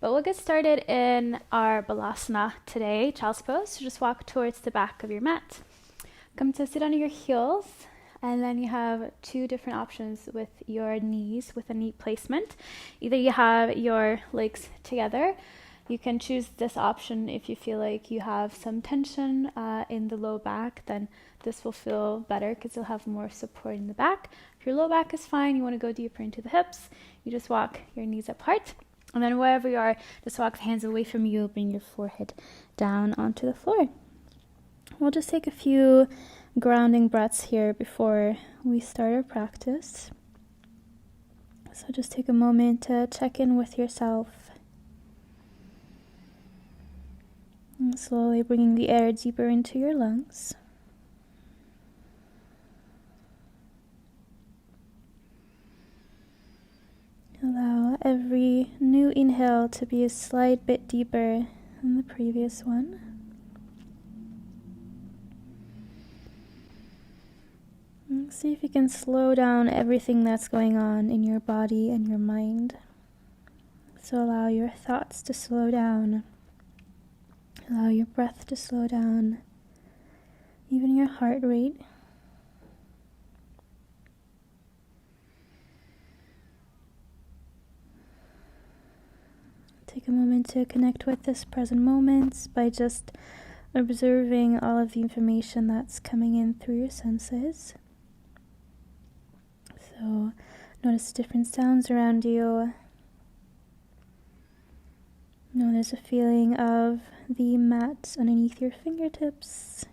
But we'll get started in our balasana today, child's pose. So just walk towards the back of your mat. Come to sit on your heels, and then you have two different options with your knees with a knee placement. Either you have your legs together. You can choose this option if you feel like you have some tension in the low back, then this will feel better because you'll have more support in the back. If your low back is fine, you want to go deeper into the hips, you just walk your knees apart. And then wherever you are, just walk the hands away from you, bring your forehead down onto the floor. We'll just take a few grounding breaths here before we start our practice. So just take a moment to check in with yourself. And slowly bringing the air deeper into your lungs. Allow every new inhale to be a slight bit deeper than the previous one. And see if you can slow down everything that's going on in your body and your mind. So allow your thoughts to slow down. Allow your breath to slow down. Even your heart rate. Take a moment to connect with this present moment by just observing all of the information that's coming in through your senses. So notice different sounds around you. Notice a feeling of the mat underneath your fingertips.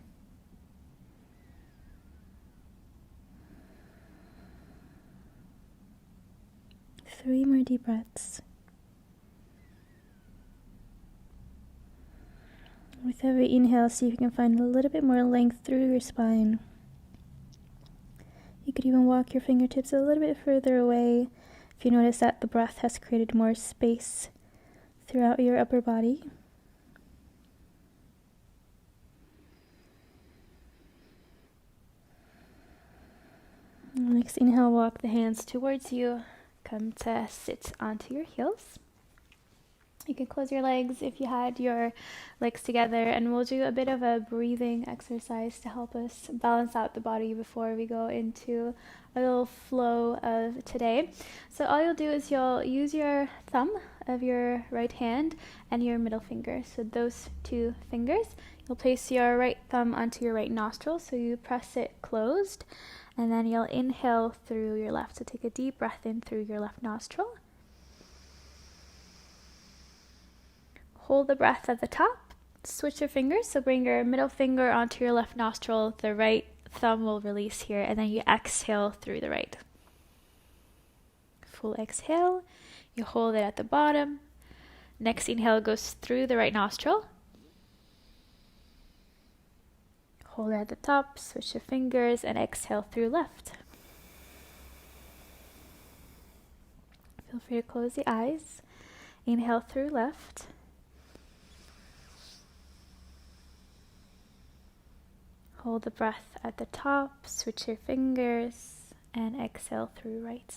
Three more deep breaths. With every inhale, see if you can find a little bit more length through your spine. You could even walk your fingertips a little bit further away if you notice that the breath has created more space throughout your upper body. Next inhale, walk the hands towards you. Come to sit onto your heels. You can close your legs if you had your legs together, and we'll do a bit of a breathing exercise to help us balance out the body before we go into a little flow of today. So all you'll do is you'll use your thumb of your right hand and your middle finger. So those two fingers, you'll place your right thumb onto your right nostril, so you press it closed, and then you'll inhale through your left. So take a deep breath in through your left nostril. Hold the breath at the top. Switch your fingers, so bring your middle finger onto your left nostril. The right thumb will release here, and then you exhale through the right. Full exhale. You hold it at the bottom. Next inhale goes through the right nostril. Hold it at the top, switch your fingers, and exhale through left. Feel free to close the eyes. Inhale through left. Hold the breath at the top, switch your fingers, and exhale through right.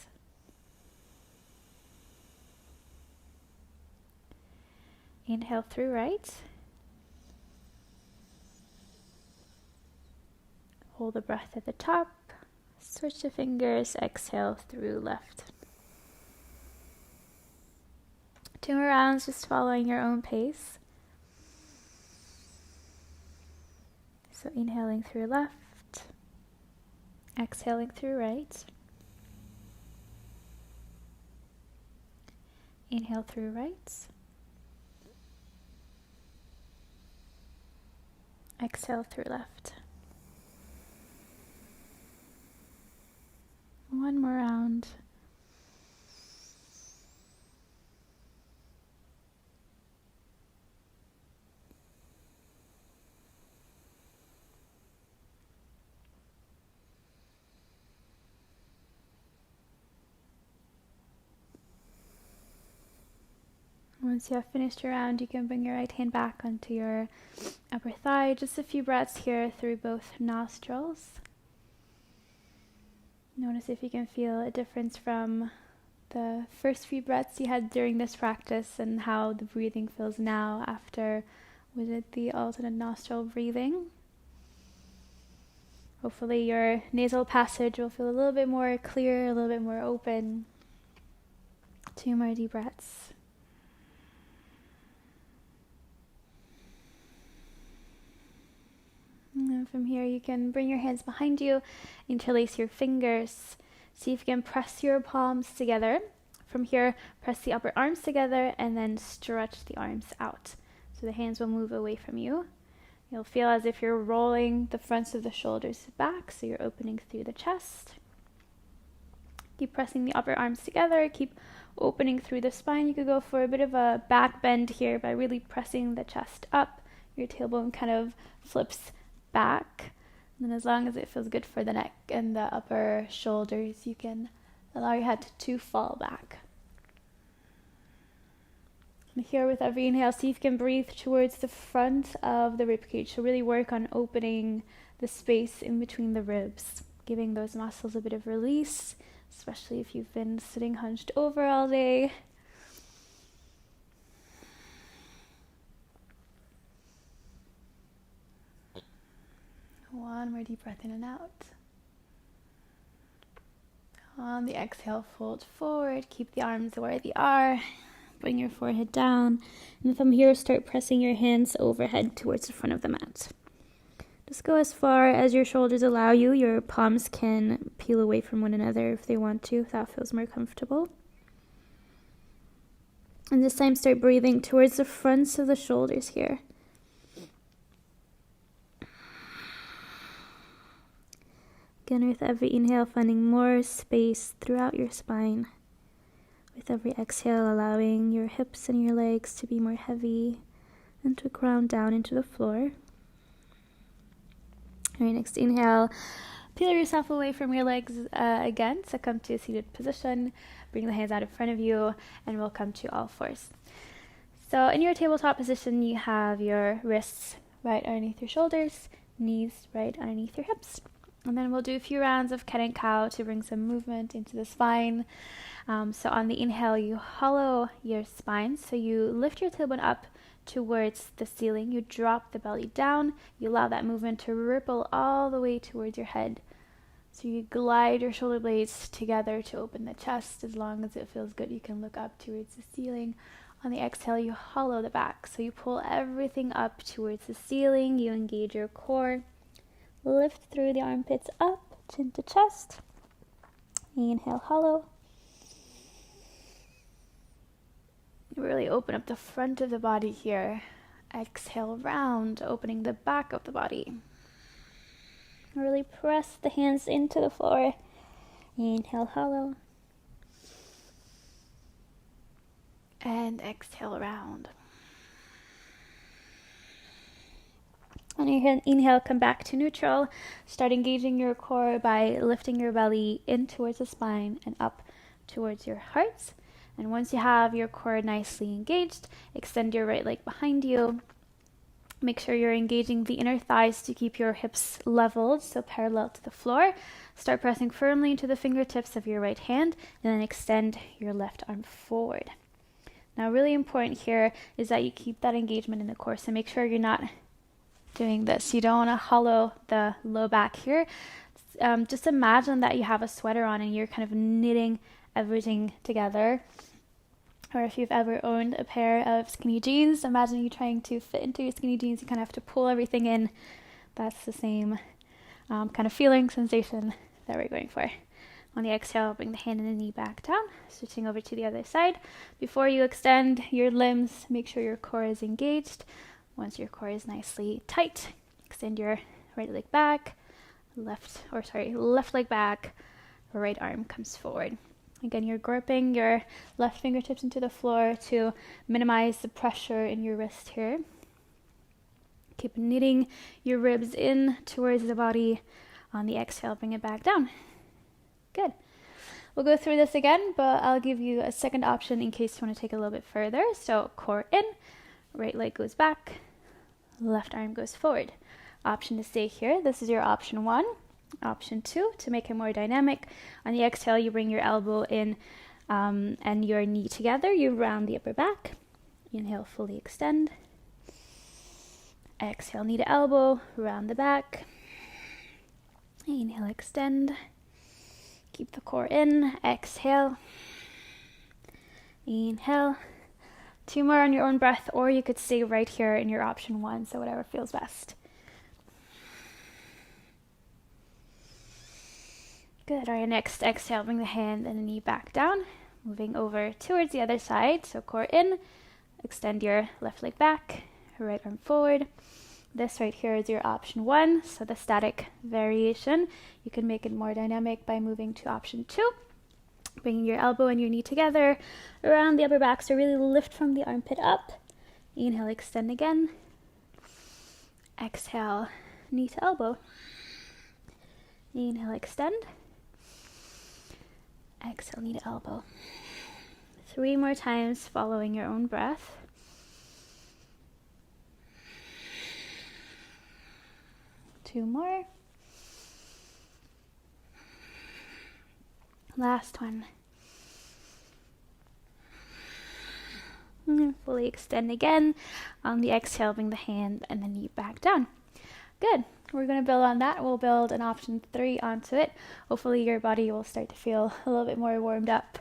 Inhale through right. Hold the breath at the top, switch the fingers, exhale through left. 2 more rounds, just following your own pace. So inhaling through left, exhaling through right. Inhale through right. Exhale through left. One more round. Once you have finished your round, you can bring your right hand back onto your upper thigh. Just a few breaths here through both nostrils. Notice if you can feel a difference from the first few breaths you had during this practice and how the breathing feels now after we did the alternate nostril breathing. Hopefully your nasal passage will feel a little bit more clear, a little bit more open. 2 more deep breaths. And from here you can bring your hands behind you, interlace your fingers. See if you can press your palms together. From here, press the upper arms together and then stretch the arms out. So the hands will move away from you. You'll feel as if you're rolling the fronts of the shoulders back, so you're opening through the chest. Keep pressing the upper arms together. Keep opening through the spine. You could go for a bit of a back bend here by really pressing the chest up. Your tailbone kind of flips back. And then as long as it feels good for the neck and the upper shoulders, you can allow your head to fall back. And here with every inhale, see if you can breathe towards the front of the ribcage. So really work on opening the space in between the ribs, giving those muscles a bit of release, especially if you've been sitting hunched over all day. One more deep breath in and out. On the exhale, fold forward. Keep the arms where they are. Bring your forehead down. And from here, start pressing your hands overhead towards the front of the mat. Just go as far as your shoulders allow you. Your palms can peel away from one another if they want to, if that feels more comfortable. And this time, start breathing towards the fronts of the shoulders here. Again, with every inhale, finding more space throughout your spine. With every exhale, allowing your hips and your legs to be more heavy and to ground down into the floor. All right, next inhale, peel yourself away from your legs again. So come to a seated position, bring the hands out in front of you, and we'll come to all fours. So in your tabletop position, you have your wrists right underneath your shoulders, knees right underneath your hips. And then we'll do a few rounds of cat and cow to bring some movement into the spine. So on the inhale, you hollow your spine. So you lift your tailbone up towards the ceiling. You drop the belly down. You allow that movement to ripple all the way towards your head. So you glide your shoulder blades together to open the chest. As long as it feels good, you can look up towards the ceiling. On the exhale, you hollow the back. So you pull everything up towards the ceiling. You engage your core. Lift through the armpits up, chin to chest. Inhale, hollow. Really open up the front of the body here. Exhale, round, opening the back of the body. Really press the hands into the floor. Inhale, hollow. And exhale, round. On your inhale, come back to neutral. Start engaging your core by lifting your belly in towards the spine and up towards your heart. And once you have your core nicely engaged, extend your right leg behind you. Make sure you're engaging the inner thighs to keep your hips leveled, so parallel to the floor. Start pressing firmly into the fingertips of your right hand, and then extend your left arm forward. Now, really important here is that you keep that engagement in the core, so make sure you're not doing this. You don't want to hollow the low back here. Just imagine that you have a sweater on and you're kind of knitting everything together. Or if you've ever owned a pair of skinny jeans, imagine you trying to fit into your skinny jeans. You kind of have to pull everything in. That's the same kind of feeling, sensation that we're going for. On the exhale, bring the hand and the knee back down, switching over to the other side. Before you extend your limbs, make sure your core is engaged. Once your core is nicely tight, extend your right leg back, left leg back, right arm comes forward. Again, you're gripping your left fingertips into the floor to minimize the pressure in your wrist here. Keep knitting your ribs in towards the body. On the exhale, bring it back down. Good. We'll go through this again, but I'll give you a second option in case you want to take it a little bit further. So core in, right leg goes back, left arm goes forward. Option to stay here. This is your option 1. Option 2, to make it more dynamic. On the exhale, you bring your elbow in and your knee together. You round the upper back. Inhale, fully extend. Exhale, knee to elbow, round the back. Inhale, extend. Keep the core in. Exhale. Inhale. 2 more on your own breath, or you could stay right here in your option 1, so whatever feels best. Good. All right, next exhale, bring the hand and the knee back down, moving over towards the other side. So core in, extend your left leg back, right arm forward. This right here is your option 1, so the static variation. You can make it more dynamic by moving to option 2. Bringing your elbow and your knee together around the upper back, so really lift from the armpit up. Inhale, extend again. Exhale, knee to elbow. Inhale, extend. Exhale, knee to elbow. 3 more times following your own breath. Two more. Last one. And fully extend again. On the exhale, bring the hand and the knee back down. Good. We're going to build on that. We'll build an option 3 onto it. Hopefully your body will start to feel a little bit more warmed up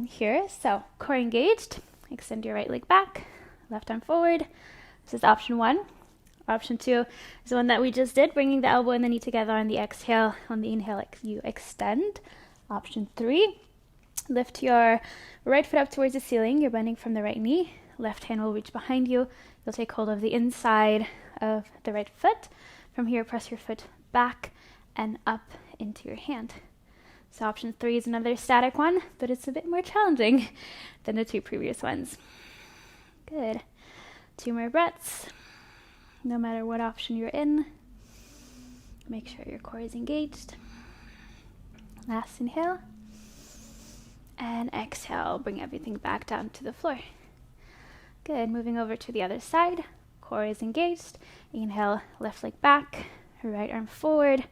here. So core engaged. Extend your right leg back. Left arm forward. This is option 1. Option 2 is the one that we just did, bringing the elbow and the knee together on the exhale. On the inhale, you extend. Option 3, lift your right foot up towards the ceiling. You're bending from the right knee. Left hand will reach behind you. You'll take hold of the inside of the right foot. From here, press your foot back and up into your hand. So option 3 is another static one, but it's a bit more challenging than the 2 previous ones. Good. 2 more breaths. No matter what option you're in, make sure your core is engaged. Last inhale. And exhale, bring everything back down to the floor. Good, moving over to the other side. Core is engaged. Inhale, left leg back, right arm forward.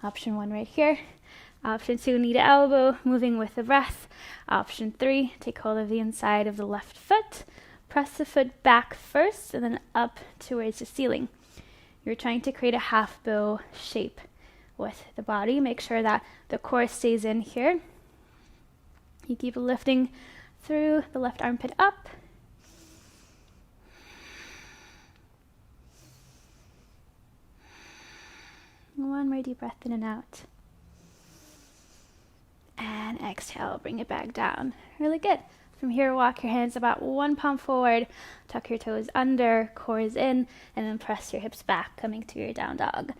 Option 1 right here. Option 2, knee to elbow, moving with the breath. Option 3, take hold of the inside of the left foot. Press the foot back first and then up towards the ceiling. You're trying to create a half bow shape with the body. Make sure that the core stays in here. You keep lifting through the left armpit up. One more deep breath in and out. And exhale, bring it back down. Really good. From here, walk your hands about 1 palm forward, tuck your toes under, core is in, and then press your hips back, coming to your down dog.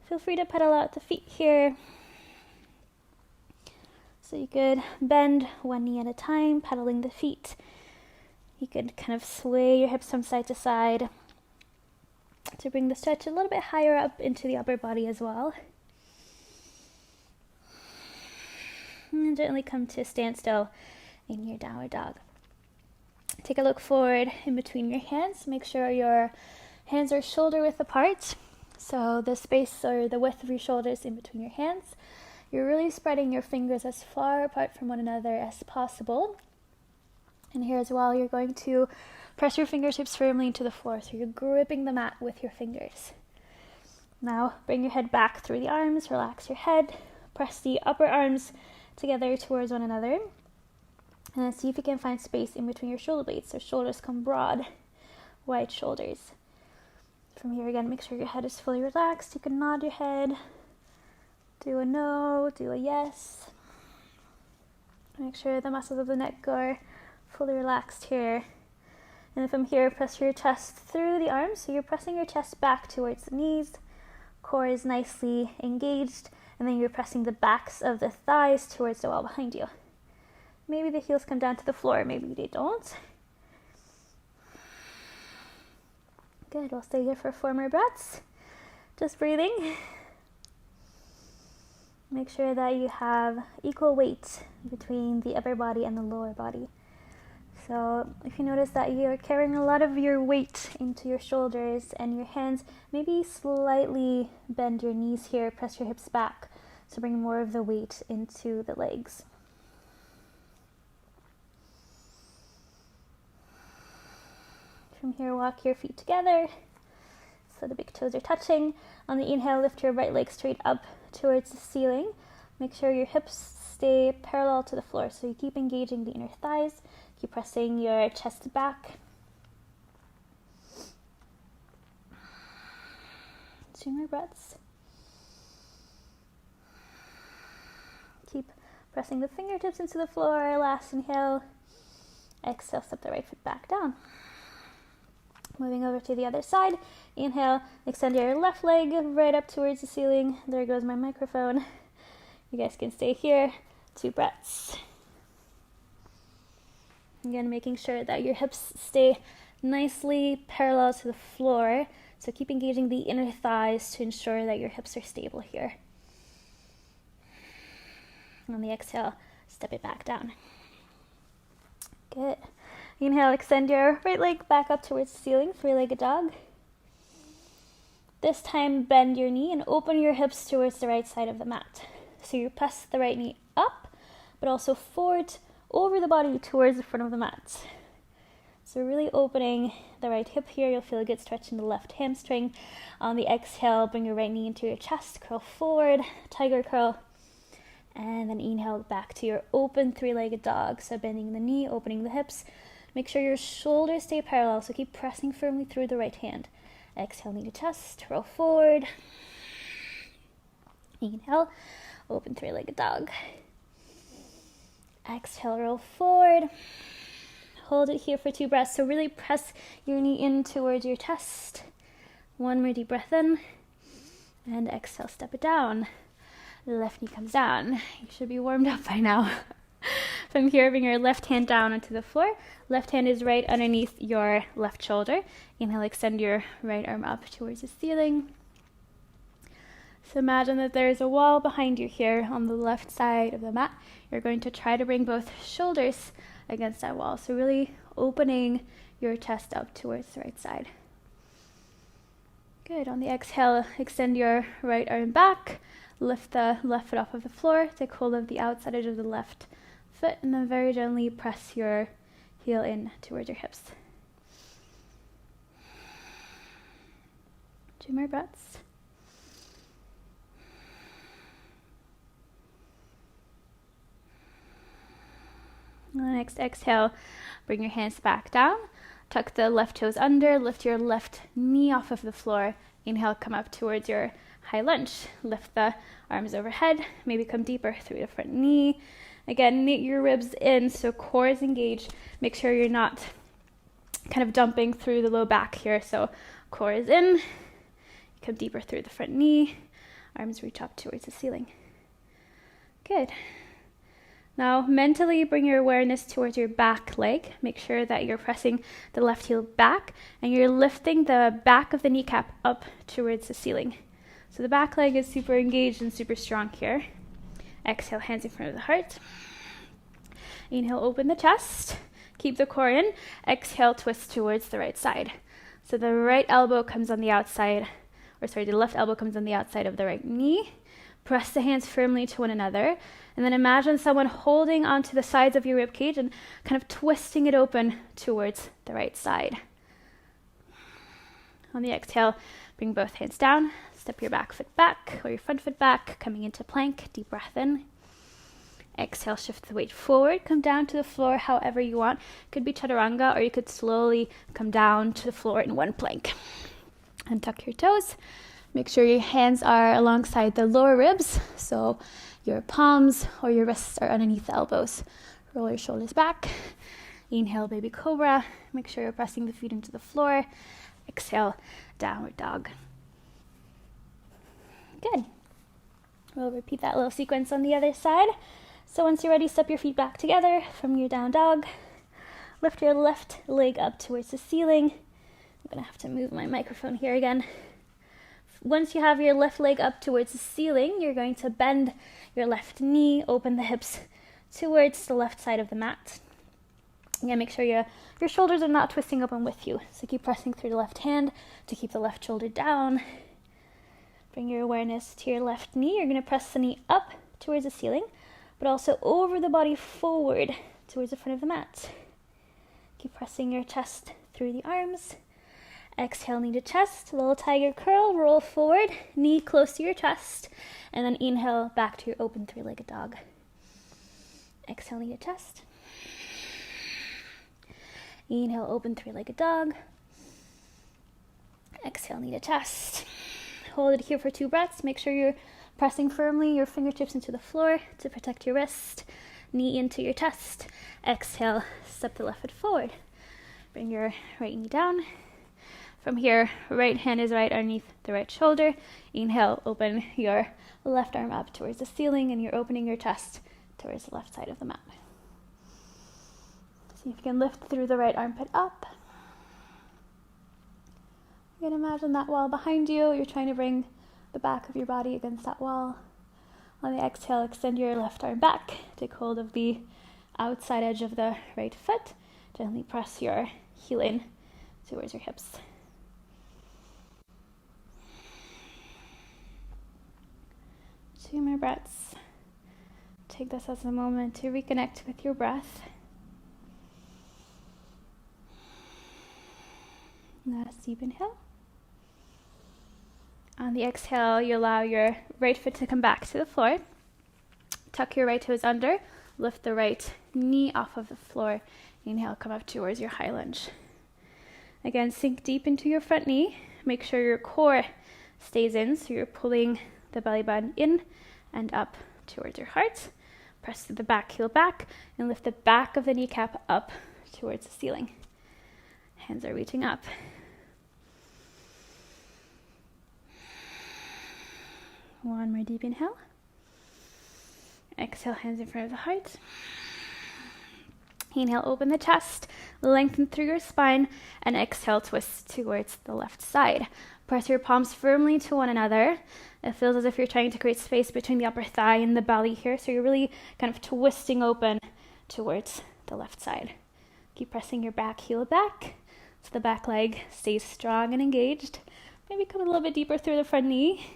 Feel free to pedal out the feet here. So you could bend one knee at a time, pedaling the feet. You could kind of sway your hips from side to side to bring the stretch a little bit higher up into the upper body as well. And gently come to a standstill in your downward dog. Take a look forward in between your hands. Make sure your hands are shoulder width apart. So the space or the width of your shoulders in between your hands. You're really spreading your fingers as far apart from one another as possible. And here as well, you're going to press your fingertips firmly into the floor. So you're gripping the mat with your fingers. Now bring your head back through the arms, relax your head, press the upper arms together towards one another. And then see if you can find space in between your shoulder blades. So shoulders come broad, wide shoulders. From here again, make sure your head is fully relaxed. You can nod your head, do a no, do a yes. Make sure the muscles of the neck are fully relaxed here. And then from here, press your chest through the arms. So you're pressing your chest back towards the knees. Core is nicely engaged. And then you're pressing the backs of the thighs towards the wall behind you. Maybe the heels come down to the floor, maybe they don't. Good, we'll stay here for 4 more breaths. Just breathing. Make sure that you have equal weight between the upper body and the lower body. So if you notice that you're carrying a lot of your weight into your shoulders and your hands, maybe slightly bend your knees here, press your hips back to bring more of the weight into the legs. from here, walk your feet together so the big toes are touching. On the inhale, lift your right leg straight up towards the ceiling. Make sure your hips stay parallel to the floor, so you keep engaging the inner thighs. Keep pressing your chest back. 2 more breaths. Keep pressing the fingertips into the floor. Last inhale. Exhale, step the right foot back down. Moving over to the other side. Inhale, extend your left leg right up towards the ceiling. There goes my microphone. You guys can stay here. 2 breaths. Again, making sure that your hips stay nicely parallel to the floor. So keep engaging the inner thighs to ensure that your hips are stable here. On the exhale, step it back down. Good. Inhale, extend your right leg back up towards the ceiling, 3-legged dog. This time, bend your knee and open your hips towards the right side of the mat. So you press the right knee up, but also forward over the body towards the front of the mat. So really opening the right hip here. You'll feel a good stretch in the left hamstring. On the exhale, bring your right knee into your chest, curl forward, tiger curl. And then inhale back to your open 3-legged dog. So bending the knee, opening the hips. Make sure your shoulders stay parallel, so keep pressing firmly through the right hand. Exhale, knee to chest, roll forward. Inhale, open 3-legged dog. Exhale, roll forward. Hold it here for 2 breaths. So really press your knee in towards your chest. 1 more deep breath in. And exhale, step it down. The left knee comes down. You should be warmed up by now. From here, bring your left hand down onto the floor. Left hand is right underneath your left shoulder. Inhale, extend your right arm up towards the ceiling. So imagine that there is a wall behind you here on the left side of the mat. You're going to try to bring both shoulders against that wall. So really opening your chest up towards the right side. Good. On the exhale, extend your right arm back. Lift the left foot off of the floor. Take hold of the outside edge of the left foot, and then very gently press your heel in towards your hips. 2 more breaths. On the next exhale, bring your hands back down. Tuck the left toes under. Lift your left knee off of the floor. Inhale, come up towards your high lunge. Lift the arms overhead. Maybe come deeper through the front knee. Again, knit your ribs in so core is engaged. Make sure you're not kind of dumping through the low back here. So core is in. Come deeper through the front knee. Arms reach up towards the ceiling. Good. Now mentally bring your awareness towards your back leg. Make sure that you're pressing the left heel back and you're lifting the back of the kneecap up towards the ceiling. So the back leg is super engaged and super strong here. Exhale, hands in front of the heart. Inhale, open the chest. Keep the core in. Exhale, twist towards the right side. So the right elbow comes on the outside, the left elbow comes on the outside of the right knee. Press the hands firmly to one another. And then imagine someone holding onto the sides of your rib cage and kind of twisting it open towards the right side. On the exhale, bring both hands down. Step your back foot back or your front foot back, coming into plank. Deep breath in. Exhale, shift the weight forward. Come down to the floor however you want. Could be chaturanga, or you could slowly come down to the floor in one plank. And tuck your toes. Make sure your hands are alongside the lower ribs, so your palms or your wrists are underneath the elbows. Roll your shoulders back. Inhale, baby cobra. Make sure you're pressing the feet into the floor. Exhale, downward dog. Good. We'll repeat that little sequence on the other side. So once you're ready, step your feet back together from your down dog. Lift your left leg up towards the ceiling. I'm going to have to move my microphone here again. Once you have your left leg up towards the ceiling, you're going to bend your left knee, open the hips towards the left side of the mat. Again, make sure your shoulders are not twisting open with you. So keep pressing through the left hand to keep the left shoulder down. Bring your awareness to your left knee. You're going to press the knee up towards the ceiling, but also over the body forward towards the front of the mat. Keep pressing your chest through the arms. Exhale, knee to chest, little tiger curl, roll forward, knee close to your chest, and then inhale back to your open three-legged dog. Exhale, knee to chest. Inhale, open three-legged dog. Exhale, knee to chest. Hold it here for 2 breaths. Make sure you're pressing firmly your fingertips into the floor to protect your wrist. Knee into your chest. Exhale, step the left foot forward. Bring your right knee down. From here, right hand is right underneath the right shoulder. Inhale, open your left arm up towards the ceiling, and you're opening your chest towards the left side of the mat. See if you can lift through the right armpit up. You can imagine that wall behind you. You're trying to bring the back of your body against that wall. On the exhale, extend your left arm back. Take hold of the outside edge of the right foot. Gently press your heel in towards your hips. 2 more breaths. Take this as a moment to reconnect with your breath. Nice deep inhale. On the exhale, you allow your right foot to come back to the floor. Tuck your right toes under. Lift the right knee off of the floor. Inhale, come up towards your high lunge. Again, sink deep into your front knee. Make sure your core stays in, so you're pulling the belly button in and up towards your heart. Press through the back heel back and lift the back of the kneecap up towards the ceiling. Hands are reaching up. One more deep inhale. Exhale, hands in front of the heart. Inhale, open the chest, lengthen through your spine, and exhale, twist towards the left side. Press your palms firmly to one another. It feels as if you're trying to create space between the upper thigh and the belly here, so you're really kind of twisting open towards the left side. Keep pressing your back heel back, so the back leg stays strong and engaged. Maybe come a little bit deeper through the front knee.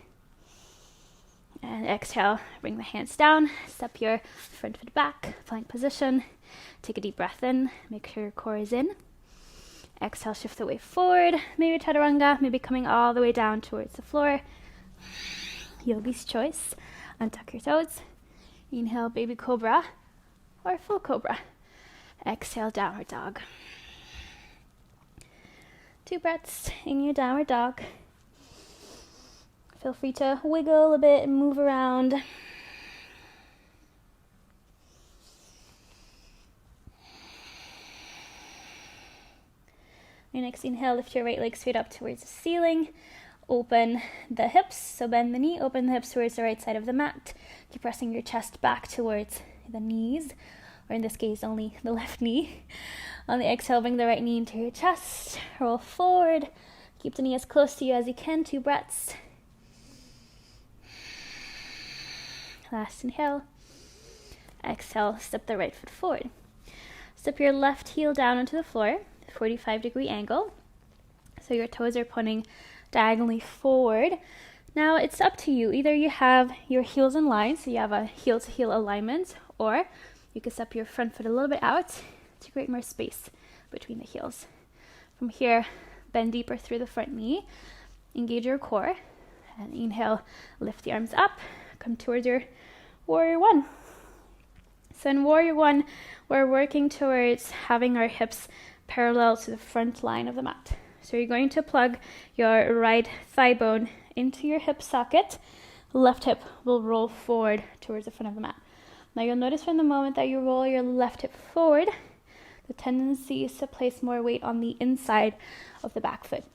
And exhale, bring the hands down, step your front foot back, plank position. Take a deep breath in, make sure your core is in. Exhale, shift the weight forward, maybe chaturanga, maybe coming all the way down towards the floor. Yogi's choice. Untuck your toes. Inhale, baby cobra or full cobra. Exhale, downward dog. 2 breaths in your downward dog. Feel free to wiggle a bit and move around. Your next inhale, lift your right leg straight up towards the ceiling. Open the hips, so bend the knee, open the hips towards the right side of the mat. Keep pressing your chest back towards the knees, or in this case, only the left knee. On the exhale, bring the right knee into your chest. Roll forward. Keep the knee as close to you as you can. 2 breaths. Last inhale. Exhale, step the right foot forward. Step your left heel down onto the floor, 45-degree angle. So your toes are pointing diagonally forward. Now it's up to you. Either you have your heels in line, so you have a heel-to-heel alignment, or you can step your front foot a little bit out to create more space between the heels. From here, bend deeper through the front knee, engage your core, and inhale, lift the arms up, come towards your warrior 1. So in warrior 1, we're working towards having our hips parallel to the front line of the mat. So you're going to plug your right thigh bone into your hip socket. Left hip will roll forward towards the front of the mat. Now you'll notice from the moment that you roll your left hip forward, the tendency is to place more weight on the inside of the back foot.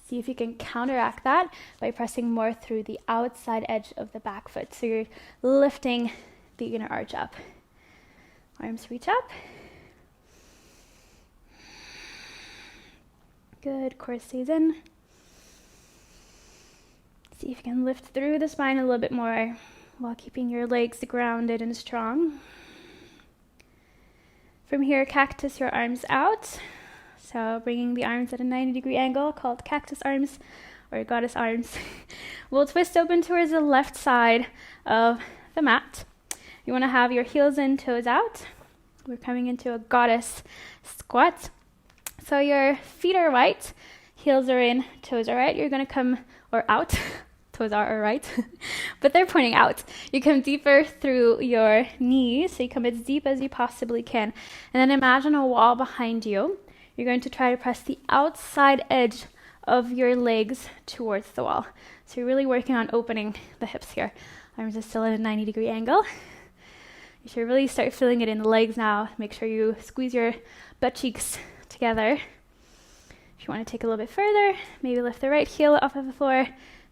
See if you can counteract that by pressing more through the outside edge of the back foot. So you're lifting the inner arch up. Arms reach up. Good, core stays in. See if you can lift through the spine a little bit more while keeping your legs grounded and strong. From here, cactus your arms out. So bringing the arms at a 90-degree angle, called cactus arms or goddess arms. We'll twist open towards the left side of the mat. You want to have your heels in, toes out. We're coming into a goddess squat. So your feet are right, heels are in, toes are right. You're going to come, or out, toes are right, but they're pointing out. You come deeper through your knees, so you come as deep as you possibly can. And then imagine a wall behind you. You're going to try to press the outside edge of your legs towards the wall. So you're really working on opening the hips here. Arms are still at a 90-degree angle. You should really start feeling it in the legs now. Make sure you squeeze your butt cheeks together. If you want to take a little bit further, maybe lift the right heel off of the floor,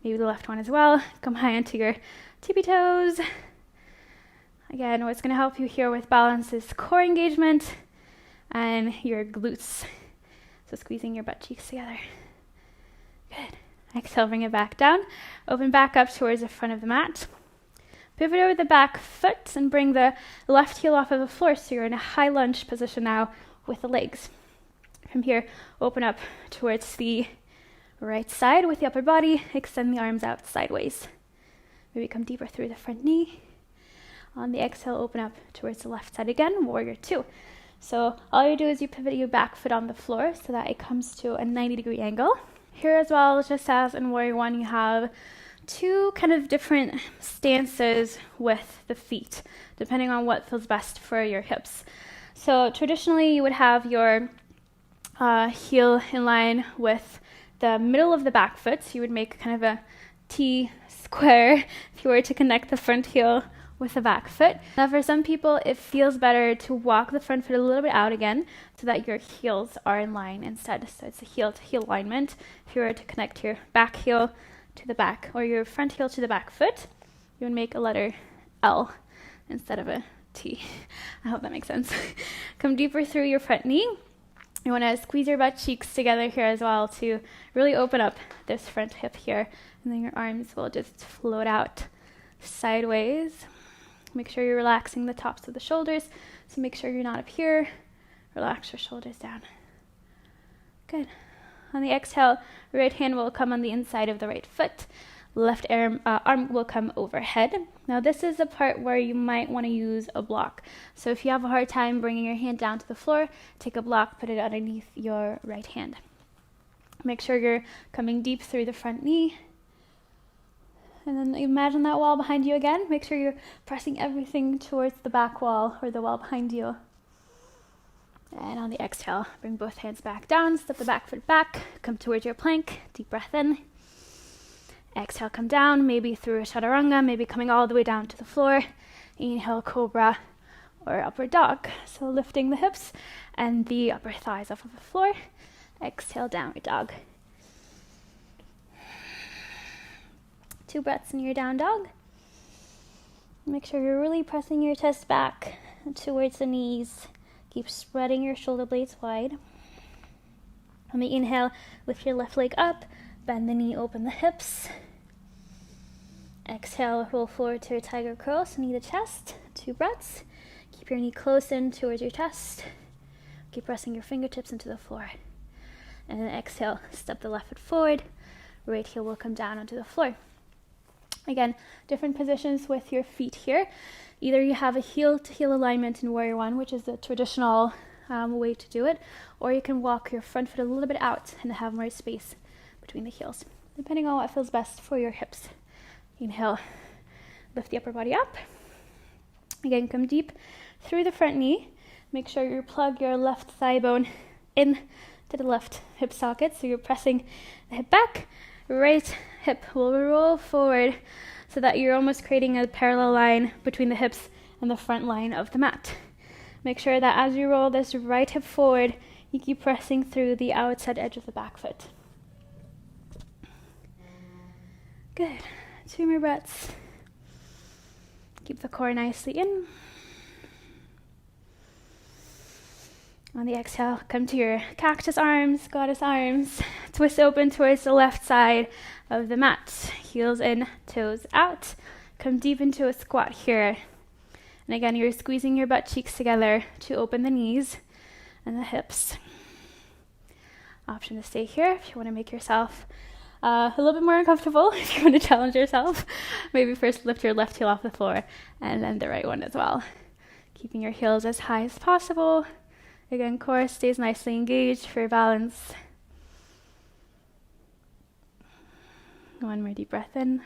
maybe the left one as well. Come high onto your tippy toes. Again, what's going to help you here with balance is core engagement and your glutes. So squeezing your butt cheeks together. Good. Exhale, bring it back down. Open back up towards the front of the mat. Pivot over the back foot and bring the left heel off of the floor so you're in a high lunge position now with the legs. From here, open up towards the right side with the upper body. Extend the arms out sideways. Maybe come deeper through the front knee. On the exhale, open up towards the left side again, warrior two. So all you do is you pivot your back foot on the floor so that it comes to a 90-degree angle. Here as well, just as in warrior one, you have two kind of different stances with the feet, depending on what feels best for your hips. So traditionally, you would have your heel in line with the middle of the back foot. So you would make kind of a T square if you were to connect the front heel with the back foot. Now for some people, it feels better to walk the front foot a little bit out again so that your heels are in line instead. So it's a heel to heel alignment. If you were to connect your back heel to the back or your front heel to the back foot, you would make a letter L instead of a T. I hope that makes sense. Come deeper through your front knee. You want to squeeze your butt cheeks together here as well to really open up this front hip here. And then your arms will just float out sideways. Make sure you're relaxing the tops of the shoulders. So make sure you're not up here. Relax your shoulders down. Good. On the exhale, right hand will come on the inside of the right foot. Left arm will come overhead. Now this is the part where you might want to use a block. So if you have a hard time bringing your hand down to the floor, take a block, put it underneath your right hand. Make sure you're coming deep through the front knee. And then imagine that wall behind you again. Make sure you're pressing everything towards the back wall or the wall behind you. And on the exhale, bring both hands back down, step the back foot back, come towards your plank, deep breath in. Exhale, come down, maybe through a chaturanga, maybe coming all the way down to the floor. Inhale, cobra or upward dog. So lifting the hips and the upper thighs off of the floor. Exhale, downward dog. 2 breaths in your down dog. Make sure you're really pressing your chest back towards the knees. Keep spreading your shoulder blades wide. On the inhale, lift your left leg up, bend the knee, open the hips. Exhale, roll forward to a tiger curl, so knee to chest. 2 breaths. Keep your knee close in towards your chest. Keep pressing your fingertips into the floor. And then exhale, step the left foot forward. Right heel will come down onto the floor. Again, different positions with your feet here. Either you have a heel to heel alignment in warrior one, which is the traditional way to do it, or you can walk your front foot a little bit out and have more space between the heels, depending on what feels best for your hips. Inhale, lift the upper body up. Again, come deep through the front knee. Make sure you plug your left thigh bone in to the left hip socket, so you're pressing the hip back. Right hip will roll forward so that you're almost creating a parallel line between the hips and the front line of the mat. Make sure that as you roll this right hip forward, you keep pressing through the outside edge of the back foot. Good. 2 more breaths. Keep the core nicely in. On the exhale, come to your cactus arms, goddess arms. Twist open towards the left side of the mat. Heels in, toes out. Come deep into a squat here. And again, you're squeezing your butt cheeks together to open the knees and the hips. Option to stay here if you want to make yourself a little bit more uncomfortable, if you want to challenge yourself. Maybe first lift your left heel off the floor and then the right one as well. Keeping your heels as high as possible. Again, core stays nicely engaged for balance. One more deep breath in.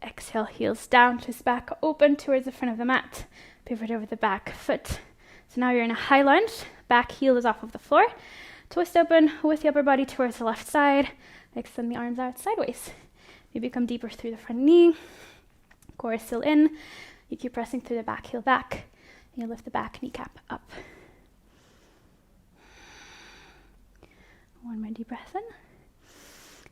Exhale, heels down, twist back, open towards the front of the mat. Pivot over the back foot. So now you're in a high lunge. Back heel is off of the floor. Twist open with the upper body towards the left side. Extend the arms out sideways. Maybe come deeper through the front knee. Core is still in. You keep pressing through the back heel back. And you lift the back kneecap up. One more deep breath in.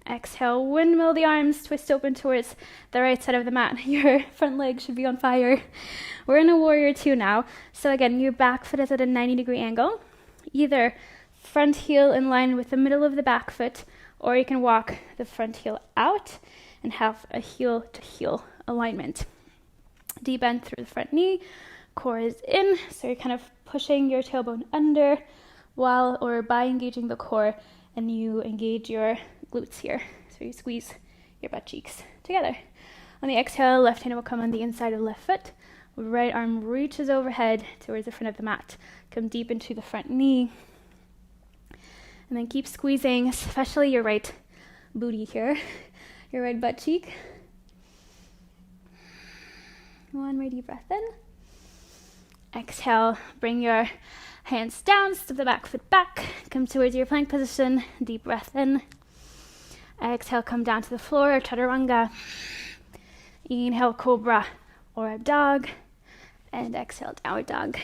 Exhale, windmill the arms, twist open towards the right side of the mat. Your front leg should be on fire. We're in a warrior two now. So again, your back foot is at a 90-degree angle. Either front heel in line with the middle of the back foot, or you can walk the front heel out and have a heel to heel alignment. Deep bend through the front knee, core is in, so you're kind of pushing your tailbone under by engaging the core, and you engage your glutes here. So you squeeze your butt cheeks together. On the exhale, left hand will come on the inside of left foot. Right arm reaches overhead towards the front of the mat. Come deep into the front knee. And then keep squeezing, especially your right booty here, your right butt cheek. One more deep breath in. Exhale, bring your hands down, step the back foot back, come towards your plank position, deep breath in. Exhale, come down to the floor, chaturanga. Inhale, cobra or up dog, and exhale, downward dog.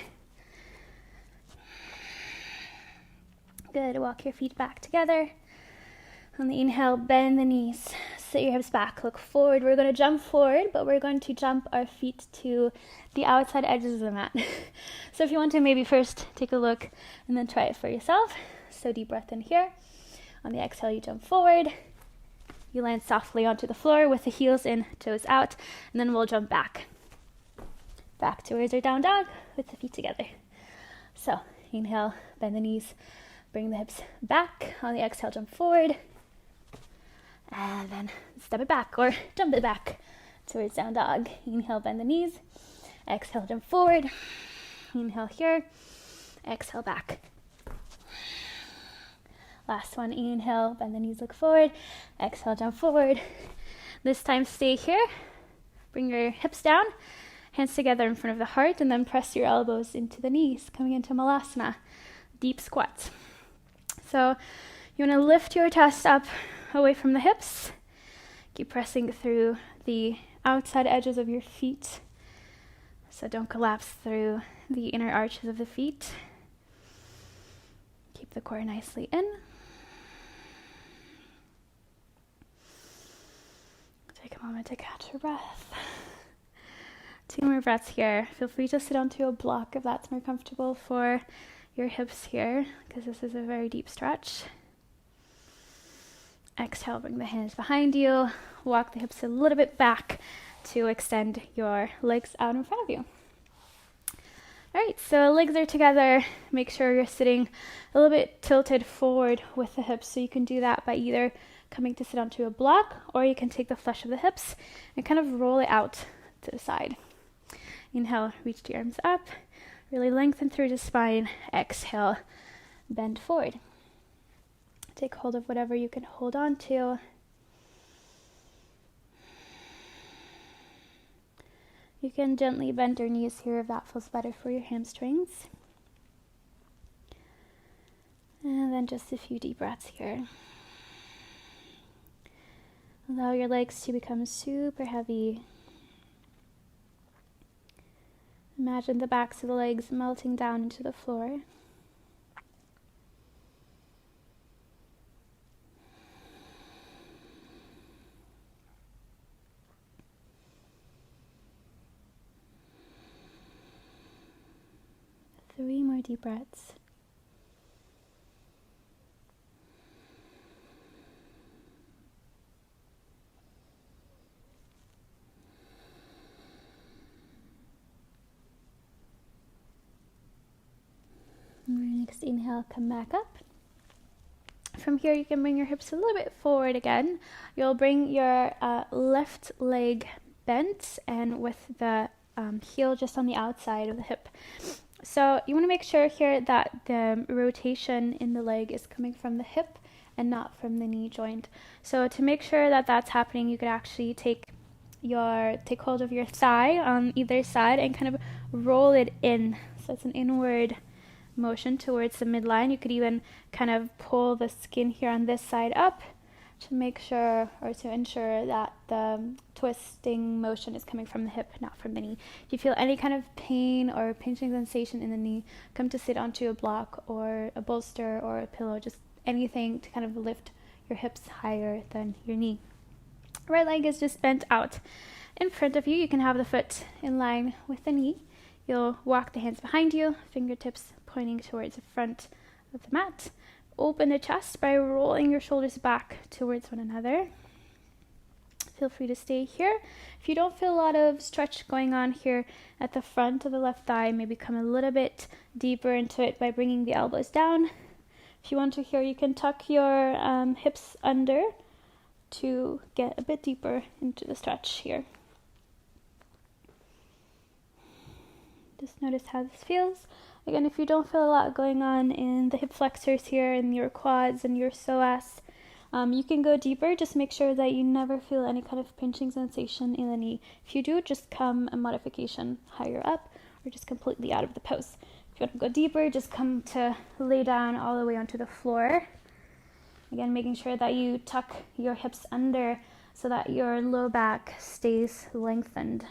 Good, walk your feet back together. On the inhale, bend the knees, sit your hips back, look forward. We're going to jump forward, but we're going to jump our feet to the outside edges of the mat. So if you want to, maybe first take a look and then try it for yourself. So deep breath in here. On the exhale, you jump forward. You land softly onto the floor with the heels in, toes out, and then we'll jump back. Back towards our down dog with the feet together. So inhale, bend the knees, bring the hips back. On the exhale, jump forward. And then step it back or jump it back towards down dog. Inhale, bend the knees. Exhale, jump forward. Inhale here. Exhale, back. Last one, inhale, bend the knees, look forward. Exhale, jump forward. This time, stay here. Bring your hips down, hands together in front of the heart, and then press your elbows into the knees, coming into Malasana, deep squats. So you want to lift your chest up away from the hips. Keep pressing through the outside edges of your feet. So don't collapse through the inner arches of the feet. Keep the core nicely in. Take a moment to catch your breath. 2 more breaths here. Feel free to sit onto a block if that's more comfortable for your hips here, because this is a very deep stretch. Exhale, bring the hands behind you. Walk the hips a little bit back to extend your legs out in front of you. All right, so legs are together. Make sure you're sitting a little bit tilted forward with the hips. So you can do that by either coming to sit onto a block, or you can take the flesh of the hips and kind of roll it out to the side. Inhale, reach the arms up. Really lengthen through the spine. Exhale, bend forward. Take hold of whatever you can hold on to. You can gently bend your knees here if that feels better for your hamstrings. And then just a few deep breaths here. Allow your legs to become super heavy. Imagine the backs of the legs melting down into the floor. Three more deep breaths. Next inhale, come back up. From here, you can bring your hips a little bit forward again. You'll bring your left leg bent and with the heel just on the outside of the hip. So you want to make sure here that the rotation in the leg is coming from the hip and not from the knee joint. So to make sure that that's happening, you could actually take hold of your thigh on either side and kind of roll it in. So it's an inward motion towards the midline. You could even kind of pull the skin here on this side up to make sure, or to ensure, that the twisting motion is coming from the hip, not from the knee. If you feel any kind of pain or pinching sensation in the knee, come to sit onto a block or a bolster or a pillow, just anything to kind of lift your hips higher than your knee. Right leg is just bent out in front of you. You can have the foot in line with the knee. You'll walk the hands behind you, fingertips pointing towards the front of the mat. Open the chest by rolling your shoulders back towards one another. Feel free to stay here. If you don't feel a lot of stretch going on here at the front of the left thigh, maybe come a little bit deeper into it by bringing the elbows down. If you want to here, you can tuck your hips under to get a bit deeper into the stretch here. Just notice how this feels. Again, if you don't feel a lot going on in the hip flexors here, in your quads and your psoas, you can go deeper. Just make sure that you never feel any kind of pinching sensation in the knee. If you do, just come a modification higher up or just completely out of the pose. If you want to go deeper, just come to lay down all the way onto the floor. Again, making sure that you tuck your hips under so that your low back stays lengthened.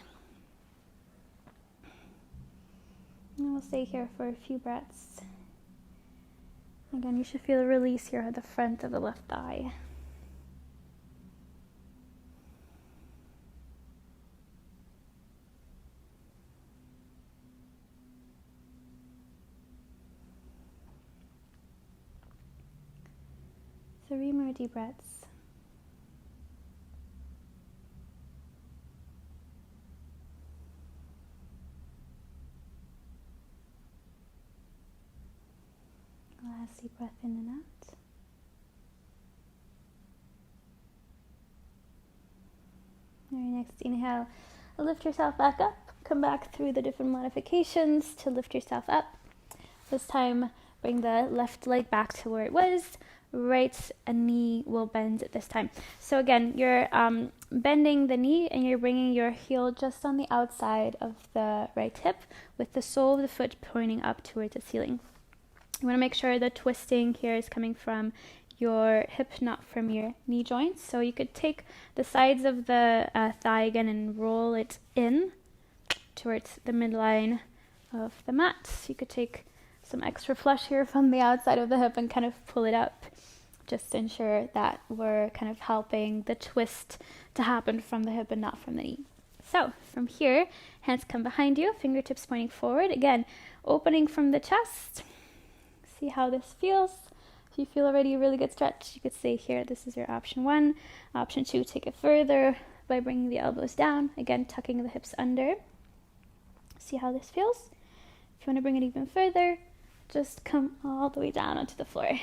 And we'll stay here for a few breaths. Again, you should feel a release here at the front of the left thigh. Three more deep breaths. Last deep breath in and out. All right, next inhale, lift yourself back up. Come back through the different modifications to lift yourself up. This time, bring the left leg back to where it was. Right knee will bend this time. So again, you're bending the knee and you're bringing your heel just on the outside of the right hip with the sole of the foot pointing up towards the ceiling. You want to make sure the twisting here is coming from your hip, not from your knee joints. So you could take the sides of the thigh again and roll it in towards the midline of the mat. So you could take some extra flesh here from the outside of the hip and kind of pull it up, just to ensure that we're kind of helping the twist to happen from the hip and not from the knee. So from here, hands come behind you, fingertips pointing forward. Again, opening from the chest. See how this feels. If you feel already a really good stretch, you could stay here. This is your option 1. Option 2, take it further by bringing the elbows down. Again, tucking the hips under. See how this feels. If you want to bring it even further, just come all the way down onto the floor.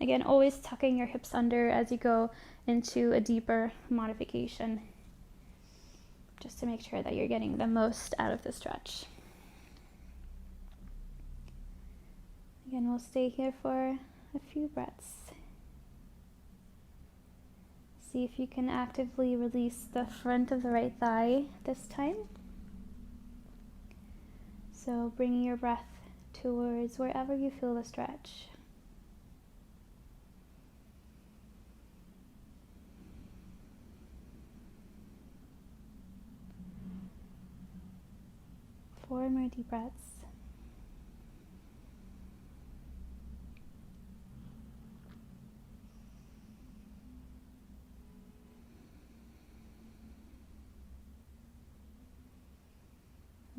Again, always tucking your hips under as you go into a deeper modification, just to make sure that you're getting the most out of the stretch. Again, we'll stay here for a few breaths. See if you can actively release the front of the right thigh this time. So bringing your breath towards wherever you feel the stretch. Four more deep breaths.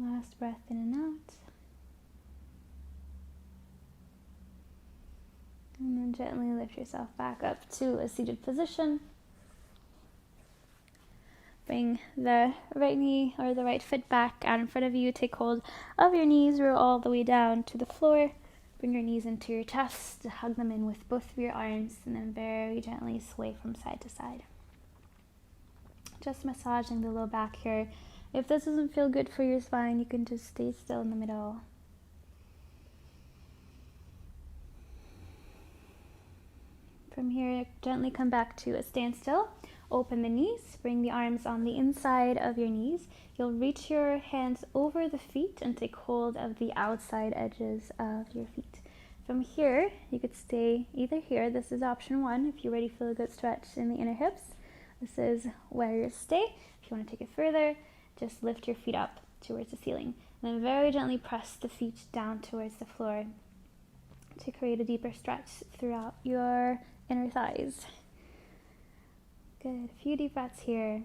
Last breath in and out. And then gently lift yourself back up to a seated position. Bring the right knee or the right foot back out in front of you. Take hold of your knees, roll all the way down to the floor. Bring your knees into your chest, hug them in with both of your arms, and then very gently sway from side to side. Just massaging the low back here. If this doesn't feel good for your spine, you can just stay still in the middle. From here, gently come back to a standstill. Open the knees, bring the arms on the inside of your knees. You'll reach your hands over the feet and take hold of the outside edges of your feet. From here, you could stay either here. This is option one if you already feel a good stretch in the inner hips. This is where you stay. If you want to take it further, just lift your feet up towards the ceiling. And then very gently press the feet down towards the floor to create a deeper stretch throughout your inner thighs. Good. A few deep breaths here.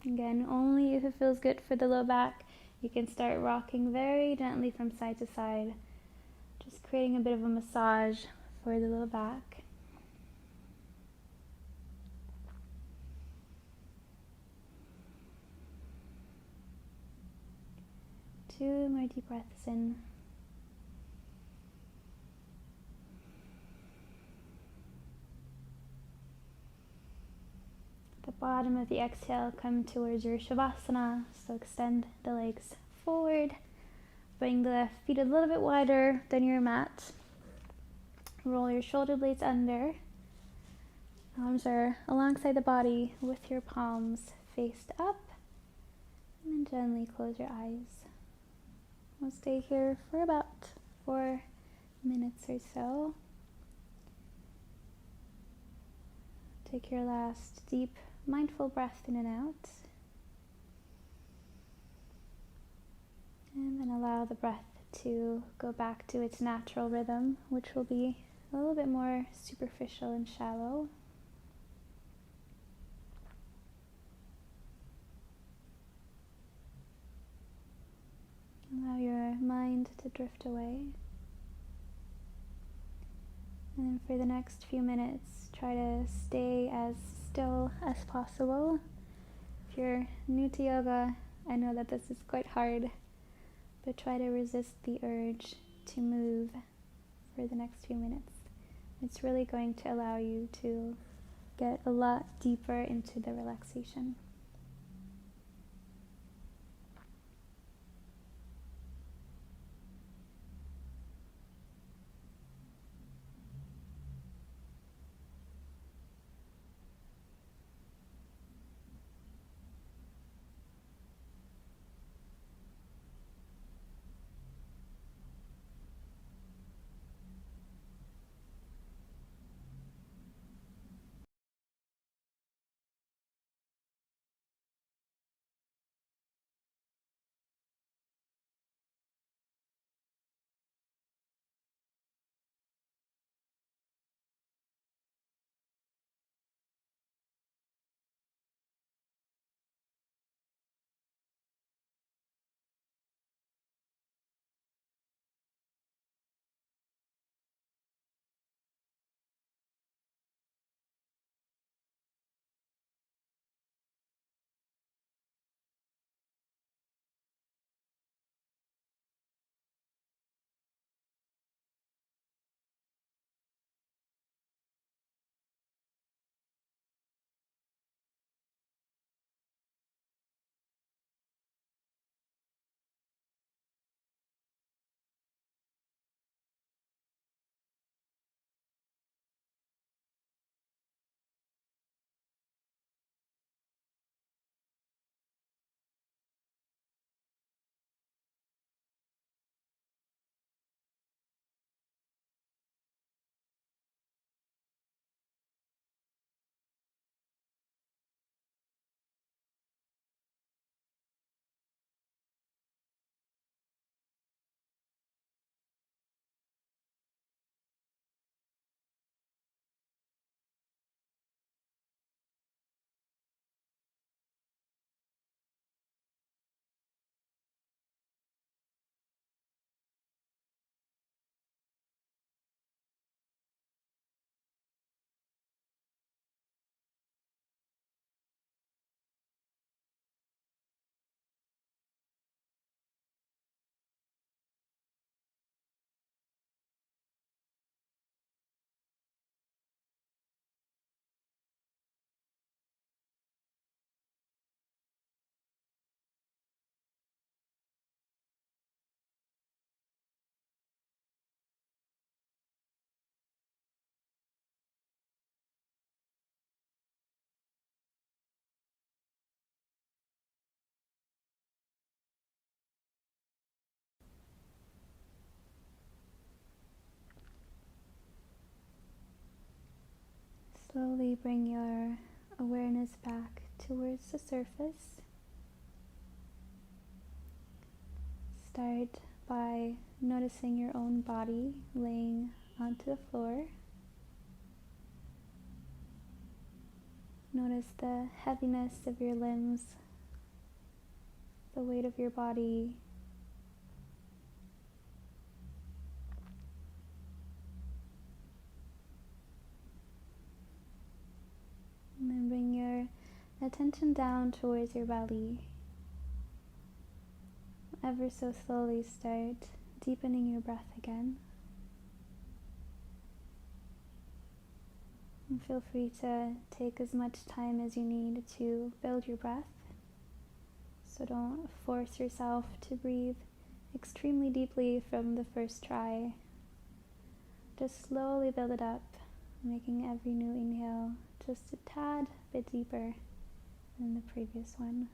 Again, only if it feels good for the low back. You can start rocking very gently from side to side, just creating a bit of a massage for the low back. Two more deep breaths in. The bottom of the exhale, come towards your Shavasana, so extend the legs forward. Bring the feet a little bit wider than your mat. Roll your shoulder blades under. Arms are alongside the body with your palms faced up. And then gently close your eyes. We'll stay here for about 4 minutes or so. Take your last deep mindful breath in and out. And then allow the breath to go back to its natural rhythm, which will be a little bit more superficial and shallow. Allow your mind to drift away. And then for the next few minutes, try to stay as still as possible. If you're new to yoga, I know that this is quite hard, but try to resist the urge to move for the next few minutes. It's really going to allow you to get a lot deeper into the relaxation. Slowly bring your awareness back towards the surface. Start by noticing your own body laying onto the floor. Notice the heaviness of your limbs, the weight of your body. And then bring your attention down towards your belly. Ever so slowly start deepening your breath again. And feel free to take as much time as you need to build your breath. So don't force yourself to breathe extremely deeply from the first try. Just slowly build it up, making every new inhale just a tad bit deeper than the previous one.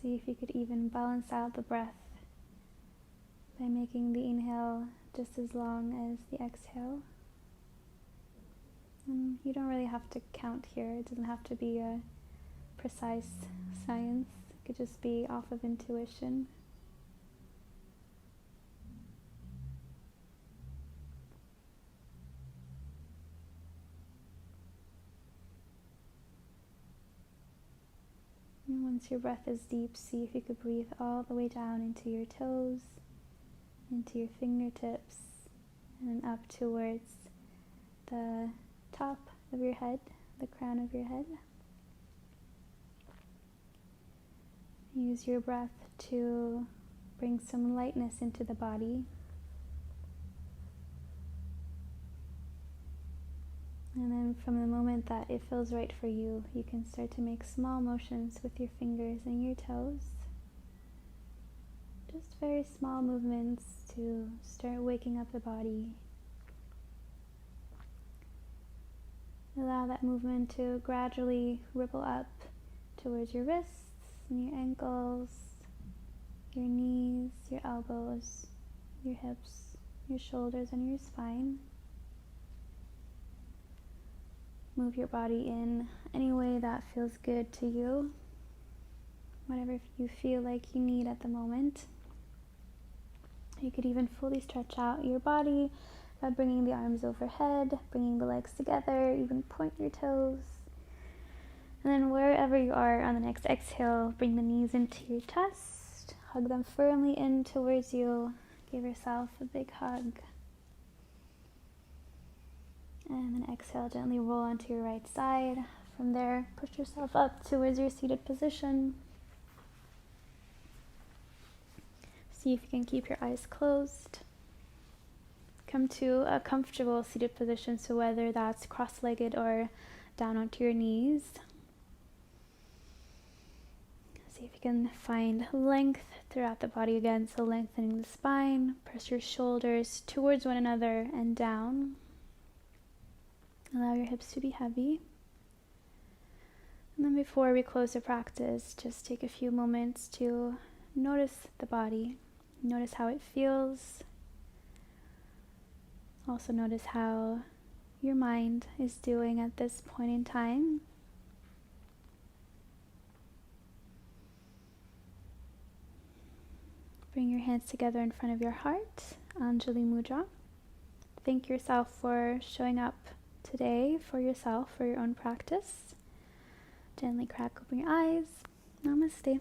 See if you could even balance out the breath by making the inhale just as long as the exhale. And you don't really have to count here. It doesn't have to be a precise science. It could just be off of intuition. And once your breath is deep, see if you could breathe all the way down into your toes, into your fingertips, and then up towards the top of your head, the crown of your head. Use your breath to bring some lightness into the body. And then from the moment that it feels right for you, you can start to make small motions with your fingers and your toes. Just very small movements to start waking up the body. Allow that movement to gradually ripple up towards your wrists and your ankles, your knees, your elbows, your hips, your shoulders, and your spine. Move your body in any way that feels good to you, whatever you feel like you need at the moment. You could even fully stretch out your body by bringing the arms overhead, bringing the legs together, even point your toes. And then wherever you are on the next exhale, bring the knees into your chest, hug them firmly in towards you, give yourself a big hug. And then exhale, gently roll onto your right side. From there, push yourself up towards your seated position. See if you can keep your eyes closed. Come to a comfortable seated position, so whether that's cross-legged or down onto your knees. See if you can find length throughout the body again, so lengthening the spine. Press your shoulders towards one another and down. Allow your hips to be heavy. And then before we close the practice, just take a few moments to notice the body. Notice how it feels. Also notice how your mind is doing at this point in time. Bring your hands together in front of your heart, Anjali Mudra. Thank yourself for showing up today for yourself, for your own practice. Gently crack open your eyes. Namaste.